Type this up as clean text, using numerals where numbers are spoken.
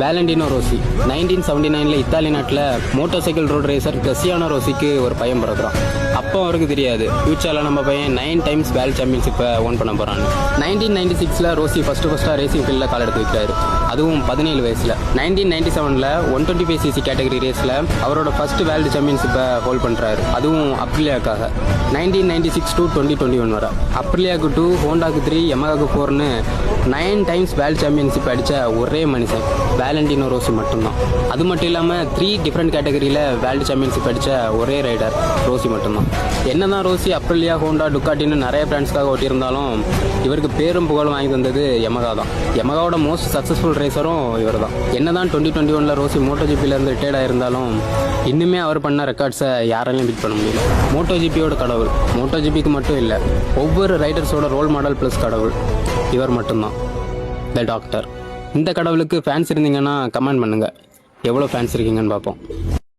Valentino Rossi 1979 இத்தாலி நாட்டில் motor cycle road racer Cristiano ரோசிக்கு ஒரு பையன் பிறக்கிறான். அப்போ அவருக்கு தெரியாது ஃபியூச்சரில் நம்ம பையன் 9 டைம்ஸ் வேர்ல்ட் சாம்பியன்ஷிப்பை ஓன் பண்ண போகிறான்னு. 1996 ரோசி ஃபஸ்ட்டாக ரேசிங் ஃபீல்டில் கால் எடுத்து வைக்கிறாரு, அதுவும் 17 வயசில். 1997 125cc கேட்டகரி ரேஸில் அவரோட ஃபர்ஸ்ட் வேர்ல்டு சாம்பியன்ஷிப்பை ஹோல்ட் பண்ணுறாரு, அதுவும் அப்ரிலியாக்காக. 1996 to 2021 வர அப்ரிலியாவுக்கு 2, ஹோண்டாக்கு 3, யமகாவுக்கு 4ன்னு 9 டைம்ஸ் வேர்ல்டு சாம்பியன்ஷிப் அடித்த ஒரே மனுஷன் வேலண்டினோ ரோசி மட்டும்தான். அது மட்டும் இல்லாமல் 3 டிஃப்ரெண்ட் கேட்டகரியில் வேர்ல்டு சாம்பியன்ஷிப் அடித்த ஒரே ரைடர் ரோசி மட்டும்தான். என்னதான் ரோசி அப்ரிலியா, ஹோண்டா, டுக்காட்டின்னு நிறைய பிராண்ட்ஸ்க்காக ஓட்டியிருந்தாலும் இவருக்கு பேரும் புகழும் வாங்கி தந்தது யமகா தான். யமகாவோட மோஸ்ட் சக்ஸஸ்ஃபுல் ரேசரும் இவர் தான். என்னதான் 2021 ரோசி மோட்டோஜிபியிலேருந்து ரிட்டையர்ட் ஆயிருந்தாலும் இன்னுமே அவர் பண்ண ரெக்கார்ட்ஸை யாராலையும் பீட் பண்ண முடியல. மோட்டோஜிபியோட கடவுள், மோட்டோஜிபிக்கு மட்டும் இல்லை, ஒவ்வொரு ரைடர்ஸோட ரோல் மாடல் ப்ளஸ் கடவுள் இவர் மட்டும்தான், த டாக்டர். இந்த கடவுளுக்கு ஃபேன்ஸ் இருந்தீங்கன்னா கமெண்ட் பண்ணுங்கள், எவ்வளோ ஃபேன்ஸ் இருக்கீங்கன்னு பார்ப்போம்.